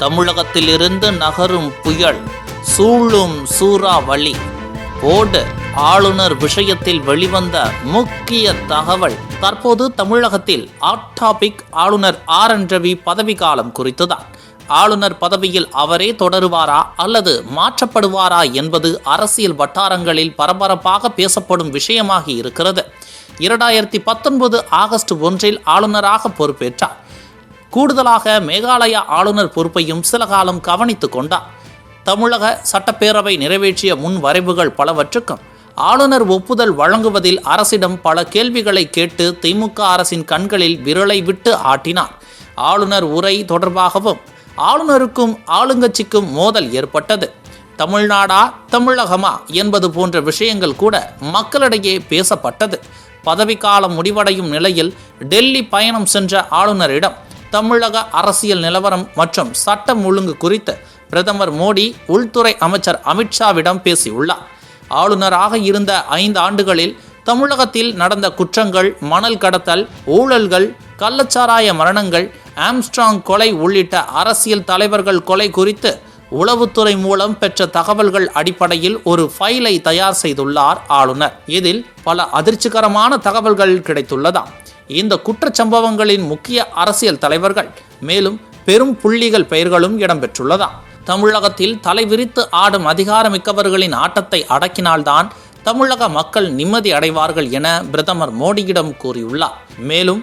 தமிழகத்திலிருந்து நகரும் புயல், சூழும் சூறாவளி. போடு ஆளுநர் விஷயத்தில் வெளிவந்த முக்கிய தகவல். தற்போது தமிழகத்தில் ஹாட் டாபிக் ஆளுநர் ஆர்.என். ரவி பதவிக்காலம் குறித்துதான். ஆளுநர் பதவியில் அவரே தொடருவாரா அல்லது மாற்றப்படுவாரா என்பது அரசியல் வட்டாரங்களில் பரபரப்பாக பேசப்படும் விஷயமாகி இருக்கிறது. 2019 ஆகஸ்ட் 1 ஆளுநராக பொறுப்பேற்றார். கூடுதலாக மேகாலயா ஆளுநர் பொறுப்பையும் சில காலம் கவனித்துக் கொண்டார். தமிழக சட்டப்பேரவை நிறைவேற்றிய முன் வரைவுகள் பலவற்றுக்கும் ஆளுநர் ஒப்புதல் வழங்குவதில் அரசிடம் பல கேள்விகளை கேட்டு திமுக அரசின் கண்களில் விரலை விட்டு ஆட்டினார். ஆளுநர் உரை தொடர்பாகவும் ஆளுநருக்கும் ஆளுங்கட்சிக்கும் மோதல் ஏற்பட்டது. தமிழ்நாடா தமிழகமா என்பது போன்ற விஷயங்கள் கூட மக்களிடையே பேசப்பட்டது. பதவிக்காலம் முடிவடையும் நிலையில் டெல்லி பயணம் சென்ற ஆளுநரிடம் தமிழக அரசியல் நிலவரம் மற்றும் சட்டம் ஒழுங்கு குறித்து பிரதமர் மோடி உள்துறை அமைச்சர் அமித்ஷாவிடம் பேசியுள்ளார். ஆளுநராக இருந்த 5 ஆண்டுகளில் தமிழகத்தில் நடந்த குற்றங்கள், மணல் கடத்தல், ஊழல்கள், கள்ளச்சாராய மரணங்கள், ஆம்ஸ்ட்ராங் கொலை உள்ளிட்ட அரசியல் தலைவர்கள் கொலை குறித்து உளவுத்துறை மூலம் பெற்ற தகவல்கள் அடிப்படையில் ஒரு ஃபைலை தயார் செய்துள்ளார் ஆளுநர். இதில் பல அதிர்ச்சிகரமான தகவல்கள் கிடைத்துள்ளதாம். இந்த குற்றச்சம்பவங்களின் முக்கிய அரசியல் தலைவர்கள் மேலும் பெரும் புள்ளிகள் பெயர்களும் இடம்பெற்றுள்ளதாம். தமிழகத்தில் தலைவிரித்து ஆடும் அதிகாரமிக்கவர்களின் ஆட்டத்தை அடக்கினால்தான் தமிழக மக்கள் நிம்மதி அடைவார்கள் என பிரதமர் மோடியிடம் கூறியுள்ளார். மேலும்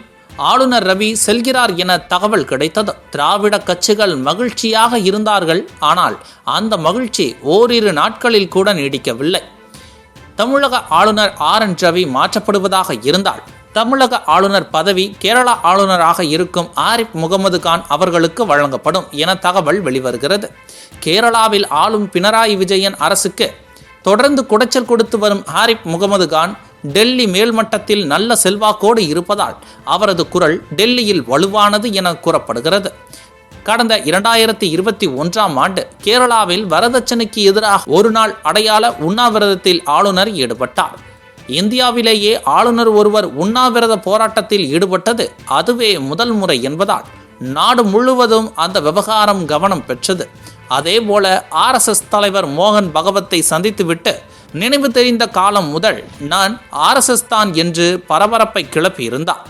ஆளுநர் ரவி செல்கிறார் என தகவல் கிடைத்தது. திராவிட கட்சிகள் மகிழ்ச்சியாக இருந்தார்கள். ஆனால் அந்த மகிழ்ச்சி ஓரிரு நாட்களில் கூட நீடிக்கவில்லை. தமிழக ஆளுநர் ஆர்.என். ரவி மாற்றப்படுவதாக இருந்தால் தமிழக ஆளுநர் பதவி கேரளா ஆளுநராக இருக்கும் ஆரிஃப் முகமது கான் அவர்களுக்கு வழங்கப்படும் என தகவல் வெளிவருகிறது. கேரளாவில் ஆளும் பினராயி விஜயன் அரசுக்கு தொடர்ந்து குடைச்சல் கொடுத்து வரும் ஆரிஃப் முகமது கான் டெல்லி மேல்மட்டத்தில் நல்ல செல்வாக்கோடு இருப்பதால் அவரது குரல் டெல்லியில் வலுவானது என கூறப்படுகிறது. கடந்த 2021 கேரளாவில் வரதட்சணைக்கு எதிராக ஒரு நாள் அடையாள உண்ணாவிரதத்தில் ஆளுநர் ஈடுபட்டார். இந்தியாவிலேயே ஆளுநர் ஒருவர் உண்ணாவிரத போராட்டத்தில் ஈடுபட்டது அதுவே முதல் முறை என்பதால் நாடு முழுவதும் அந்த விவகாரம் கவனம் பெற்றது. அதேபோல RSS தலைவர் மோகன் பகவத்தை சந்தித்துவிட்டு நினைவு தெரிந்த காலம் முதல் நான் RSS தான் என்று பரபரப்பை கிளப்பியிருந்தார்.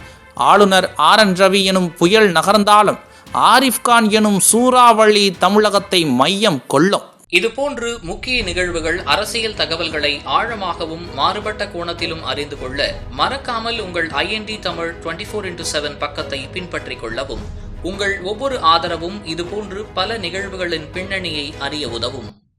ஆளுநர் ஆர்.என். ரவி எனும் புயல் நகர்ந்தாலும் ஆரிஃப் கான் எனும் சூறாவளி தமிழகத்தை மையம் கொள்ளும். இதுபோன்று முக்கிய நிகழ்வுகள், அரசியல் தகவல்களை ஆழமாகவும் மாறுபட்ட கோணத்திலும் அறிந்து கொள்ள மறக்காமல் உங்கள் IND தமிழ் 24/7 பக்கத்தை பின்பற்றிக் கொள்ளவும். உங்கள் ஒவ்வொரு ஆதரவும் இதுபோன்று பல நிகழ்வுகளின் பின்னணியை அறிய உதவும்.